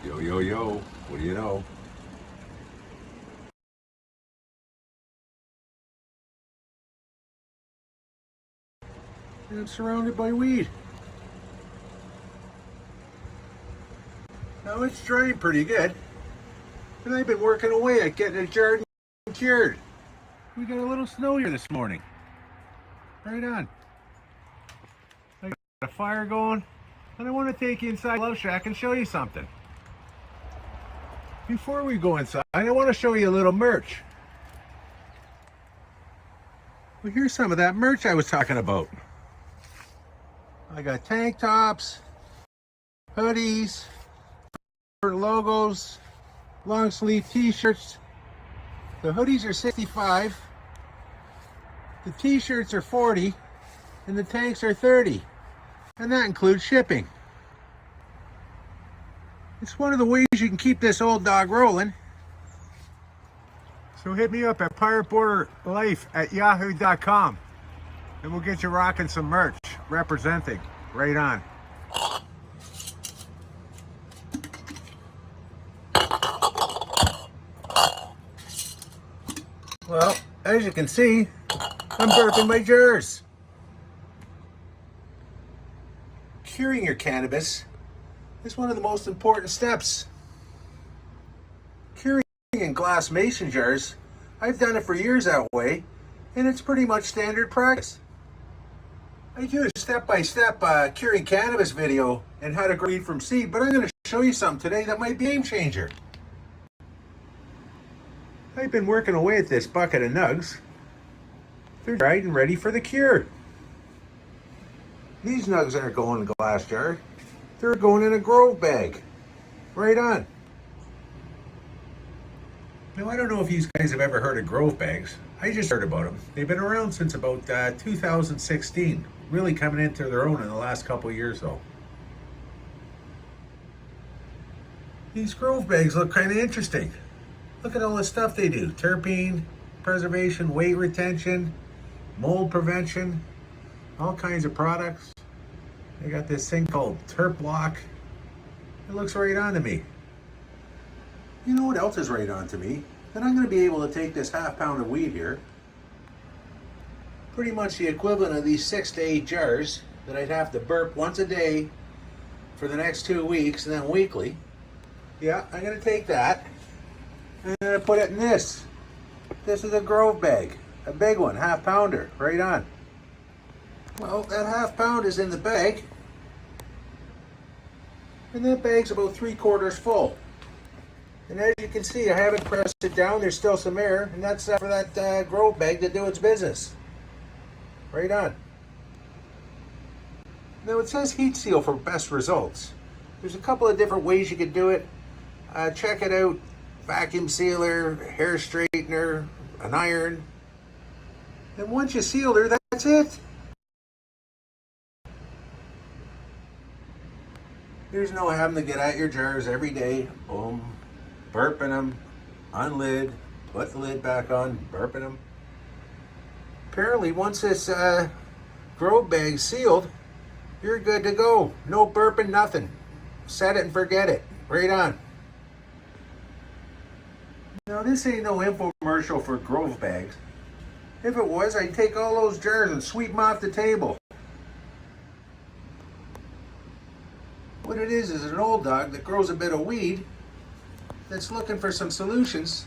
Yo, yo, yo, what do you know? I'm surrounded by weed. Now it's drying pretty good, and I've been working away at getting the garden cured. We got a little snow here this morning. Right on. I got a fire going, and I want to take you inside Love Shack and show you something. Before we go inside, I want to show you a little merch. Well, here's some of that merch I was talking about. I got tank tops, hoodies, logos, long sleeve t-shirts. The hoodies are 65, the t-shirts are 40, and the tanks are 30. And that includes shipping. It's one of the ways you can keep this old dog rolling. So hit me up at pirateborderlife@yahoo.com and we'll get you rocking some merch representing. Right on. Well, as you can see, I'm burping my jars. Curing your cannabis is one of the most important steps. Curing in glass mason jars, I've done it for years that way, and it's pretty much standard practice. I do a step-by-step curing cannabis video and how to grow weed from seed, but I'm going to show you something today that might be a game changer. I've been working away at this bucket of nugs. They're dried and ready for the cure. These nugs aren't going in a glass jar. They're going in a grove bag. Right on. Now, I don't know if you guys have ever heard of grove bags. I just heard about them. They've been around since about 2016. Really coming into their own in the last couple of years, though. These grove bags look kind of interesting. Look at all the stuff they do. Terpene preservation, weight retention, mold prevention, all kinds of products. They got this thing called Terp Block. It looks right on to me. You know what else is right on to me? That I'm going to be able to take this half pound of weed here, pretty much the equivalent of these 6 to 8 jars that I'd have to burp once a day for the next 2 weeks and then weekly. Yeah, I'm going to take that and I'm going to put it in this. This is a grove bag, a big one, half pounder, right on. Well, that half pound is in the bag, and that bag's about 3/4 full. And as you can see, I haven't pressed it down. There's still some air, and that's for that grove bag to do its business. Right on. Now it says heat seal for best results. There's a couple of different ways you could do it. Check it out. Vacuum sealer, hair straightener, an iron. And once you seal her, that's it. There's no having to get at your jars every day. Boom. Burping them, unlid, put the lid back on, burping them. Apparently, once this grove bag's sealed, you're good to go. No burping, nothing. Set it and forget it. Right on. Now, this ain't no infomercial for grove bags. If it was, I'd take all those jars and sweep them off the table. What it is an old dog that grows a bit of weed that's looking for some solutions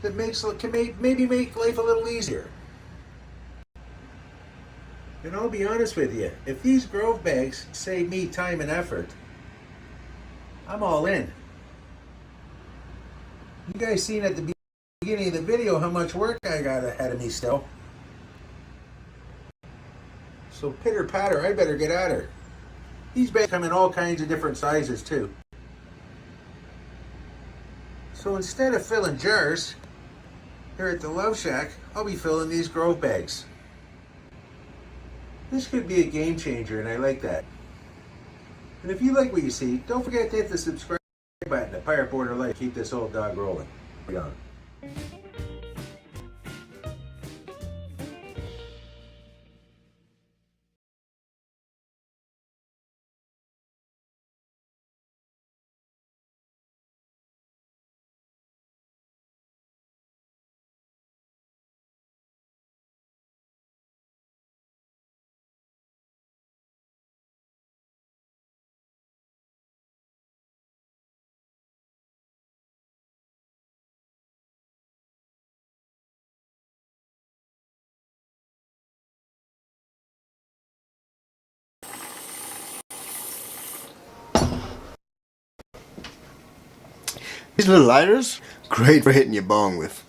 that can maybe make life a little easier. And I'll be honest with you, if these grove bags save me time and effort, I'm all in. You guys seen at the beginning of the video how much work I got ahead of me still. So pitter patter, I better get at her. These bags come in all kinds of different sizes too. So instead of filling jars here at the Love Shack, I'll be filling these grove bags. This could be a game changer, and I like that. And if you like what you see, don't forget to hit the subscribe button to Pirate Border Life. Keep this old dog rolling. Right on. These little lighters, great for hitting your bong with.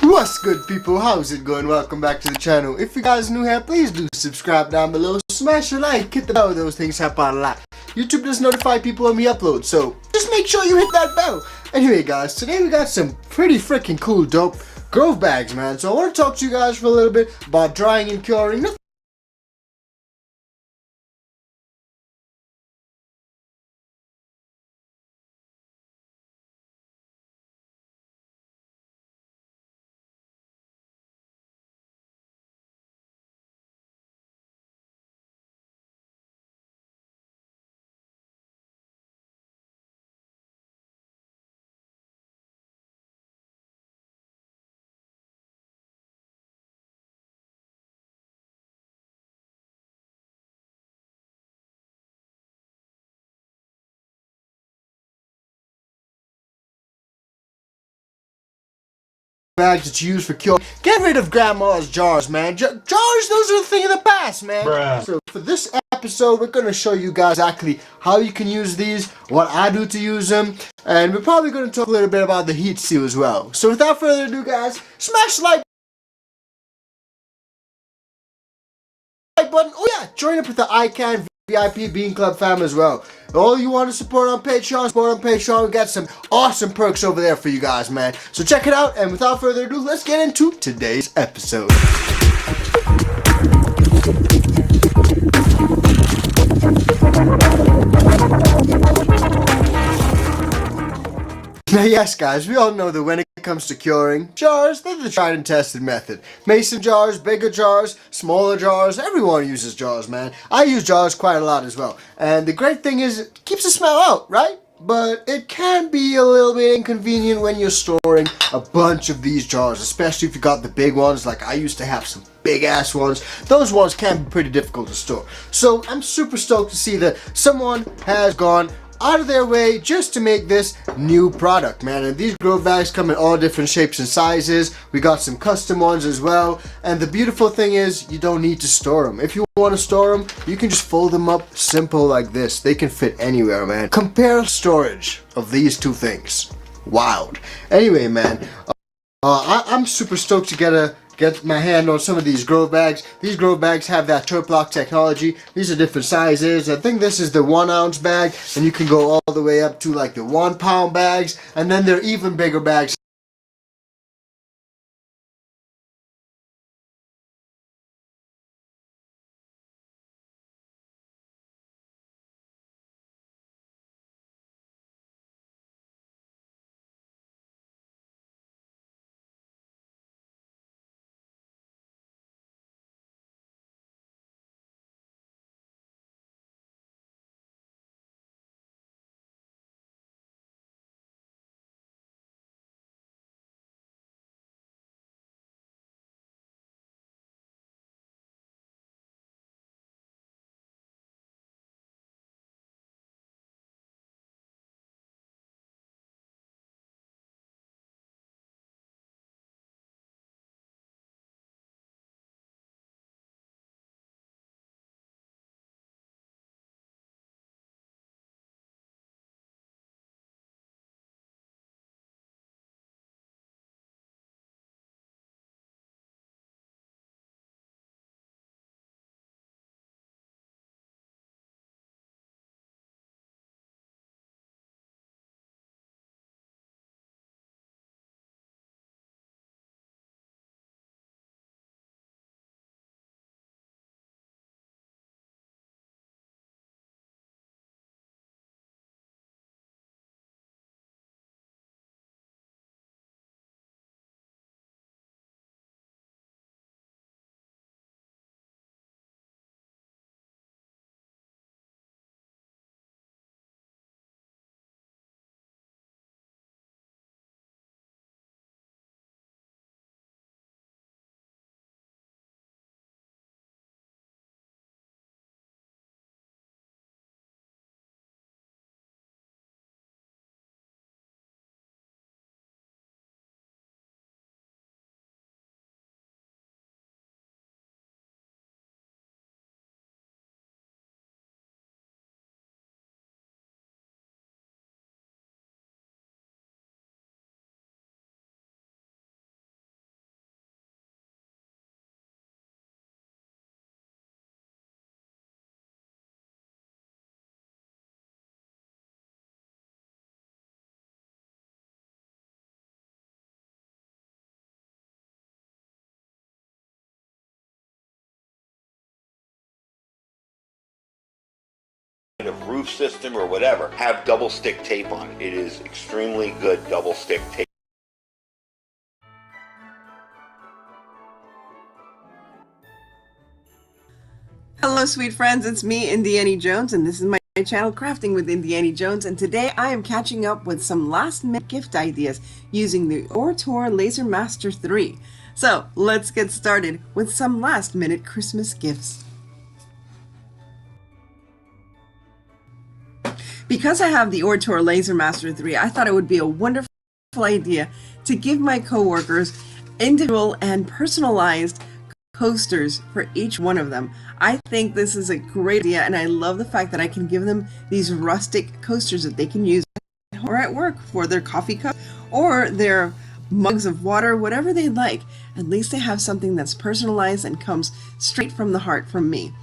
What's good, people? How's it going? Welcome back to the channel. If you guys are new here, please do subscribe down below. Smash a like, hit the bell. Those things help out a lot. YouTube does notify people when we upload, so just make sure you hit that bell. Anyway, guys, today we got some pretty freaking cool, dope grove bags, man. So I want to talk to you guys for a little bit about drying and curing. Bags that you use for curing. Get rid of grandma's jars, man. Jars, those are a thing of the past, man. Bruh. So for this episode, we're going to show you guys exactly how you can use these, what I do to use them, and we're probably going to talk a little bit about the heat seal as well. So without further ado, guys, smash the like button. Oh yeah, join up with the ICANN VIP Bean Club fam as well. All you want to support on Patreon, we got some awesome perks over there for you guys, man. So check it out, and without further ado, let's get into today's episode. Now yes guys, we all know that when it comes to curing, jars, they're the tried and tested method. Mason jars, bigger jars, smaller jars, everyone uses jars, man. I use jars quite a lot as well. And the great thing is, it keeps the smell out, right? But it can be a little bit inconvenient when you're storing a bunch of these jars, especially if you got the big ones, like I used to have some big ass ones. Those ones can be pretty difficult to store. So I'm super stoked to see that someone has gone out of their way just to make this new product, man. And these grove bags come in all different shapes and sizes. We got some custom ones as well, and the beautiful thing is you don't need to store them. If you want to store them, you can just fold them up simple like this. They can fit anywhere, man. Compare storage of these two things. Wild. Anyway, man, I'm super stoked to get my hand on some of these grove bags. These grove bags have that turp lock technology. These are different sizes. I think this is the 1 ounce bag, and you can go all the way up to like the 1 pound bags, and then they're even bigger bags. of roof system or whatever, have double stick tape on it. It is extremely good double stick tape. Hello sweet friends, it's me, Indiana Jones, and this is my channel Crafting with Indiana Jones, and today I am catching up with some last minute gift ideas using the AutoFlower Laser Master 3. So let's get started with some last minute Christmas gifts. Because I have the AutoFlower Laser Master 3, I thought it would be a wonderful idea to give my coworkers individual and personalized coasters for each one of them. I think this is a great idea, and I love the fact that I can give them these rustic coasters that they can use at home or at work for their coffee cup or their mugs of water, whatever they like. At least they have something that's personalized and comes straight from the heart from me.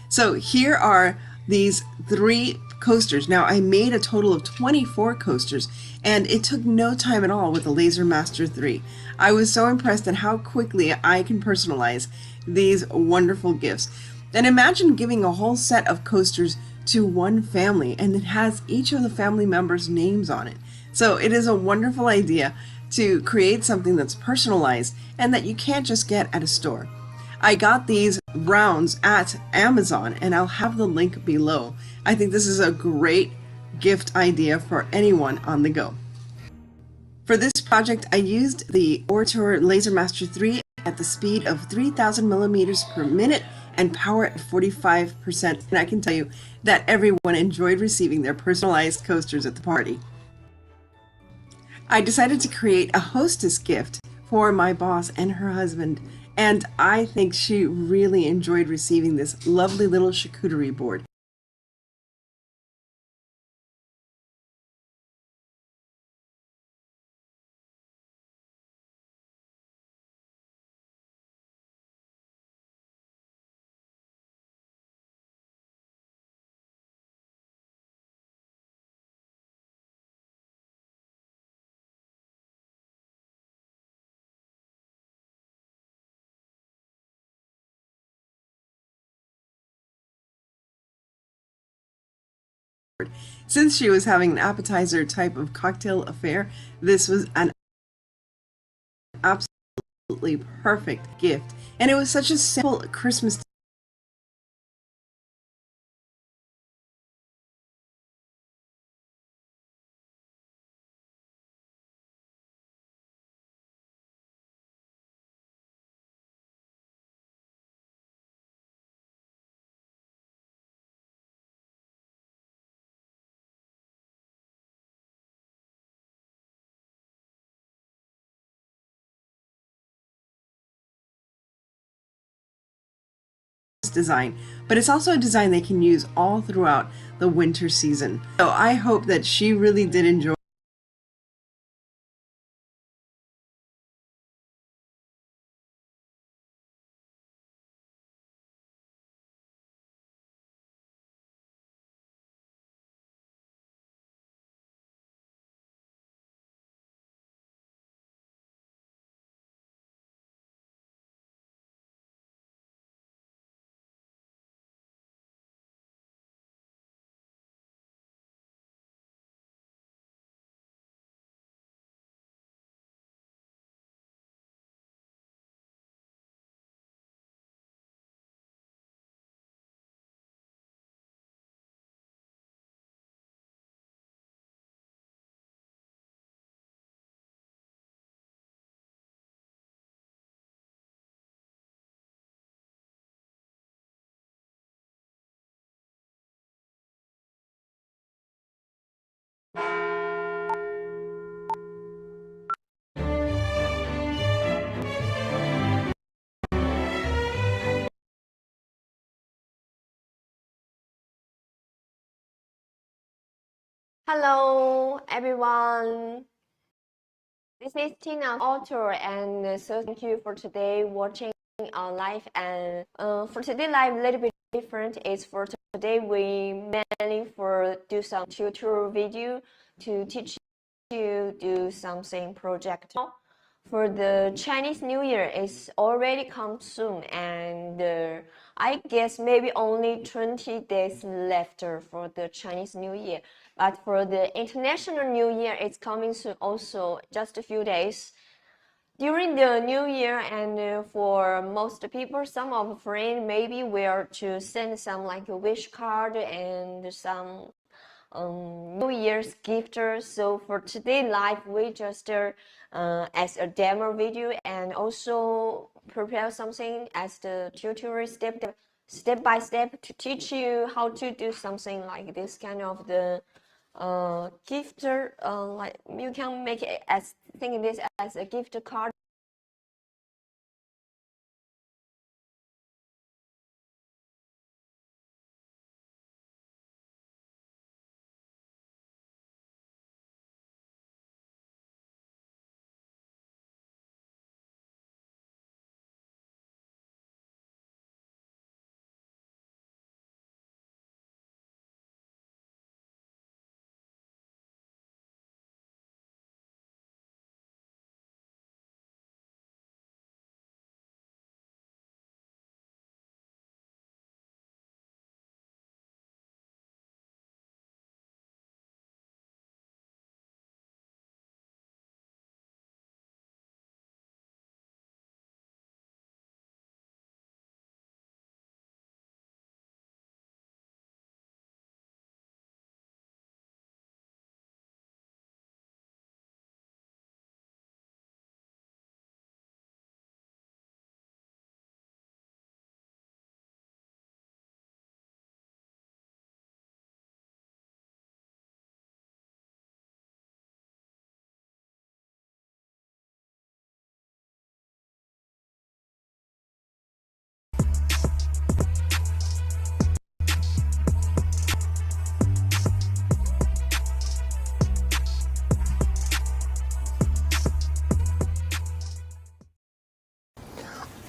So here are these 3 coasters. Now I made a total of 24 coasters, and it took no time at all with the Laser Master 3. I was so impressed at how quickly I can personalize these wonderful gifts. And imagine giving a whole set of coasters to one family, and it has each of the family members' names on it. So it is a wonderful idea to create something that's personalized and that you can't just get at a store. I got these rounds at Amazon, and I'll have the link below. I think this is a great gift idea for anyone on the go. For this project, I used the AutoFlower Laser Master 3 at the speed of 3,000 millimeters per minute and power at 45%, and I can tell you that everyone enjoyed receiving their personalized coasters at the party. I decided to create a hostess gift for my boss and her husband, and I think she really enjoyed receiving this lovely little charcuterie board. Since she was having an appetizer type of cocktail affair, this was an absolutely perfect gift. And it was such a simple Christmas design, but it's also a design they can use all throughout the winter season. So I hope that she really did enjoy Hello everyone, this is Tina Author, and so thank you for today watching our live. And for today live, a little bit different is for today we mainly for do some tutorial video to teach you do something project. for the Chinese New Year, it's already come soon, and I guess maybe only 20 days left for the Chinese New Year. But for the International New Year, it's coming soon also, just a few days. During the New Year, and for most people, some of friends maybe will to send some like a wish card and some New Year's gift. So for today live, we just as a demo video and also prepare something as the tutorial step by step to teach you how to do something like this kind of the gift. Like you can make it as think this as a gift card.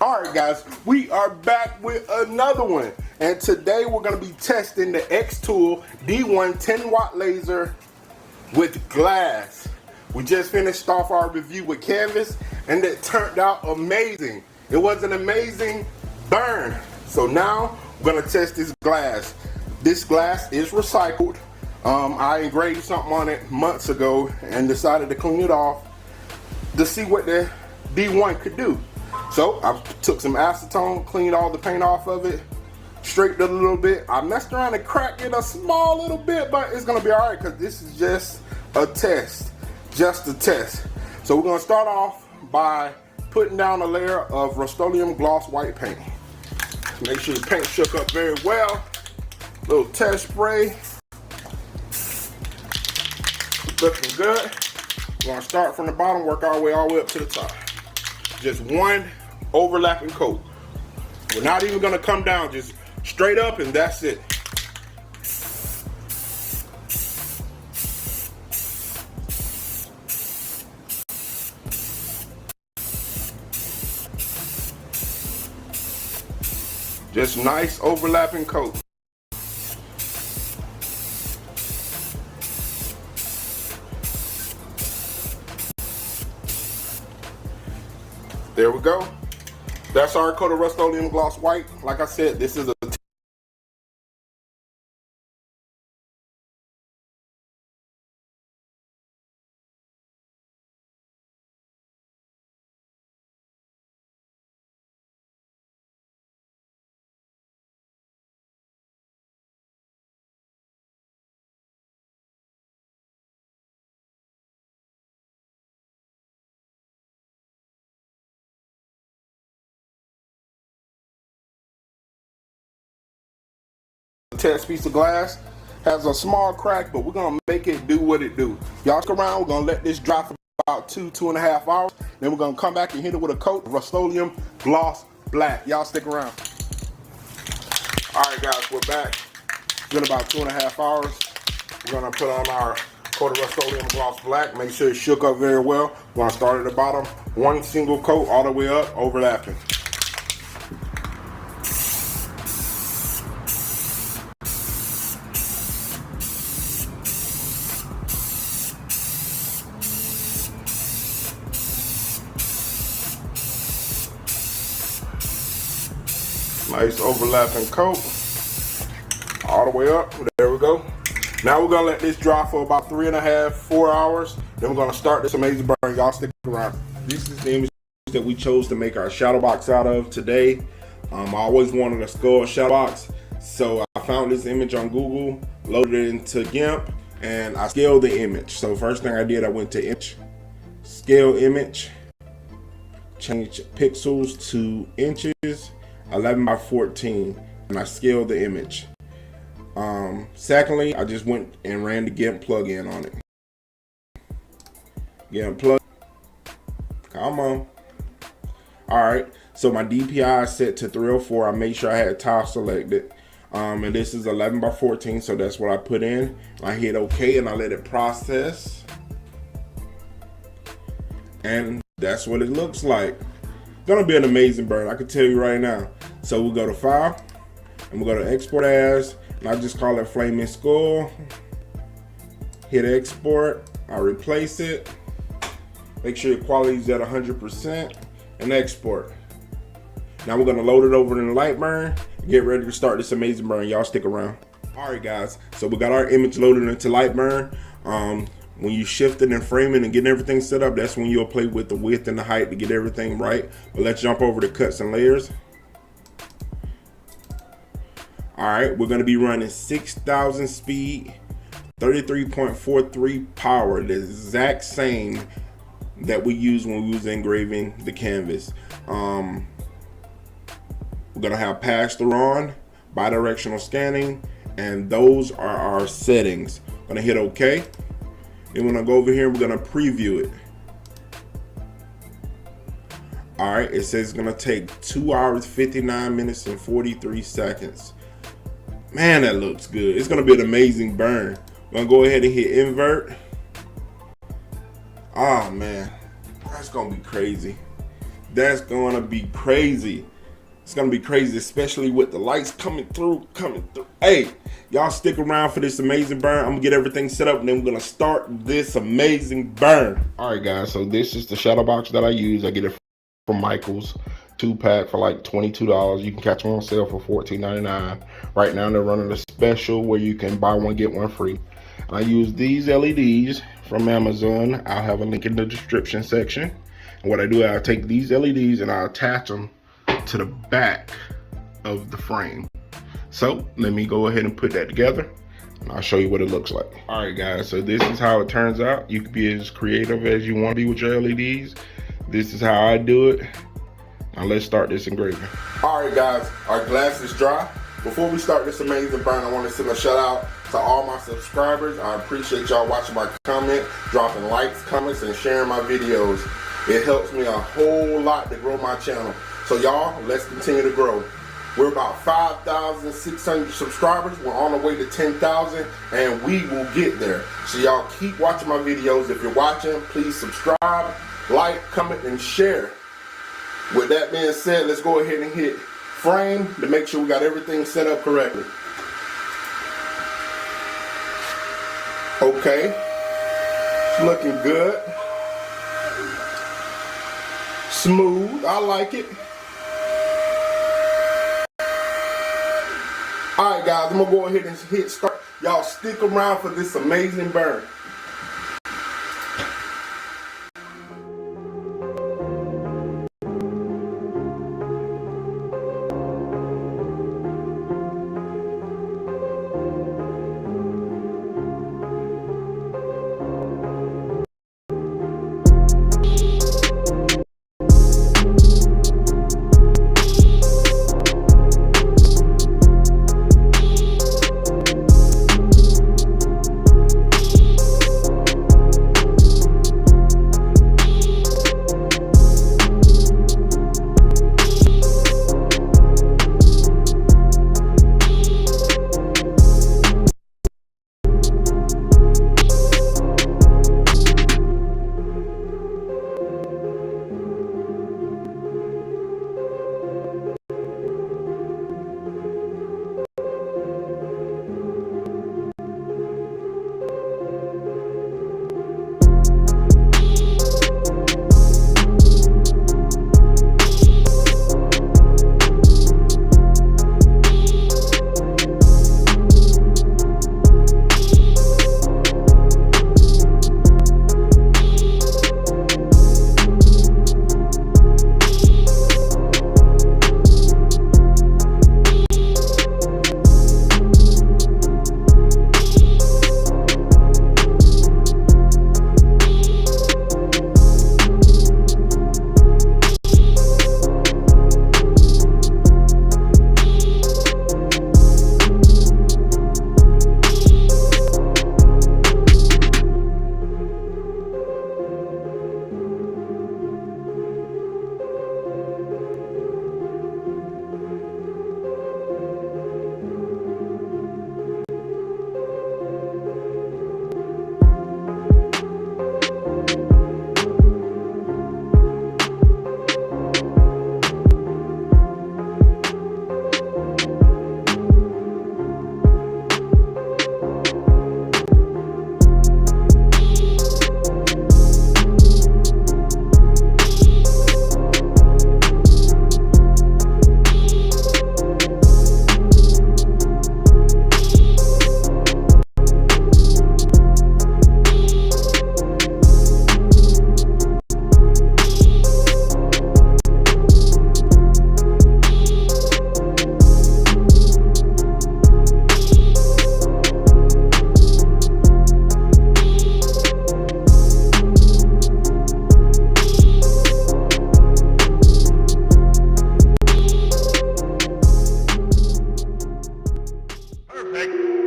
Alright guys, we are back with another one, and today we're going to be testing the X-Tool D1 10 watt laser with glass. We just finished off our review with canvas and it turned out amazing. It was an amazing burn. So now we're going to test this glass. This glass is recycled. I engraved something on it months ago and decided to clean it off to see what the D1 could do. So I took some acetone, cleaned all the paint off of it, straightened it a little bit. I messed around and cracked it a small little bit, but it's gonna be all right because this is just a test, So we're gonna start off by putting down a layer of Rust-Oleum gloss white paint. Make sure the paint shook up very well. Little test spray. Looking good. We're gonna start from the bottom, work our way all the way up to the top. Just one overlapping coat. We're not even gonna come down, just straight up and that's it. Just nice overlapping coat. There we go. That's our coat of Rust-Oleum gloss white. Like I said, this is a test piece of glass. Has a small crack, but we're gonna make it do what it do. Y'all stick around. We're gonna let this dry for about 2.5 hours. Then we're gonna come back and hit it with a coat of Rust-Oleum gloss black. Y'all stick around. All right, guys, we're back. It's been about 2.5 hours. We're gonna put on our coat of Rust-Oleum gloss black. Make sure it shook up very well. We're gonna start at the bottom. One single coat all the way up, overlapping. Nice overlapping coat. All the way up. There we go. Now we're gonna let this dry for about 3.5, 4 hours. Then we're gonna start this amazing burn. Y'all stick around. This is the image that we chose to make our shadow box out of today. I always wanted a skull shadow box, so I found this image on Google, loaded it into GIMP, and I scaled the image. So first thing I did, I went to image, scale image, change pixels to inches, 11 by 14, and I scaled the image. Secondly, I just went and ran the GIMP plugin on it. GIMP plug. Come on. All right. So my DPI is set to 304. I made sure I had tile selected. And this is 11 by 14, so that's what I put in. I hit OK and I let it process. And that's what it looks like. Gonna be an amazing burn, I can tell you right now. So we'll go to File, and we'll go to Export As, and I just call it Flaming Skull. Hit Export, I replace it. Make sure your quality is at 100%, and export. Now we're gonna load it over in Lightburn, get ready to start this amazing burn. Y'all stick around. All right, guys, so we got our image loaded into Lightburn. When you shift it and frame it and get everything set up, that's when you'll play with the width and the height to get everything right. But let's jump over to cuts and layers. All right, we're gonna be running 6,000 speed, 33.43 power, the exact same that we use when we was engraving the canvas. We're gonna have pass-through on, bidirectional scanning, and those are our settings. Gonna hit OK. Then we're gonna go over here and we're gonna preview it. All right, it says it's gonna take 2 hours, 59 minutes, and 43 seconds. Man, that looks good. It's gonna be an amazing burn. I'm gonna go ahead and hit invert. Oh man, that's gonna be crazy. That's gonna be crazy. It's gonna be crazy, especially with the lights coming through. Hey, y'all stick around for this amazing burn. I'm gonna get everything set up and then we're gonna start this amazing burn. All right, guys, so this is the shadow box that I use. I get it from Michael's 2-pack for like $22. You can catch them on sale for $14.99. Right now they're running a special where you can buy one, get one free. And I use these LEDs from Amazon. I'll have a link in the description section. And what I do, I take these LEDs and I attach them to the back of the frame. So let me go ahead and put that together and I'll show you what it looks like. All right, guys, so this is how it turns out. You can be as creative as you want to be with your LEDs. This is how I do it. Now let's start this engraving. All right, guys, our glass is dry. Before we start this amazing burn, I want to send a shout out to all my subscribers. I appreciate y'all watching my comment, dropping likes, comments, and sharing my videos. It helps me a whole lot to grow my channel. So y'all, let's continue to grow. We're about 5,600 subscribers. We're on the way to 10,000 and we will get there. So y'all keep watching my videos. If you're watching, please subscribe, like, comment, and share. With that being said, let's go ahead and hit frame to make sure we got everything set up correctly. Okay, it's looking good. Smooth, I like it. All right, guys, I'm gonna go ahead and hit start. Y'all stick around for this amazing burn.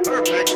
Perfect.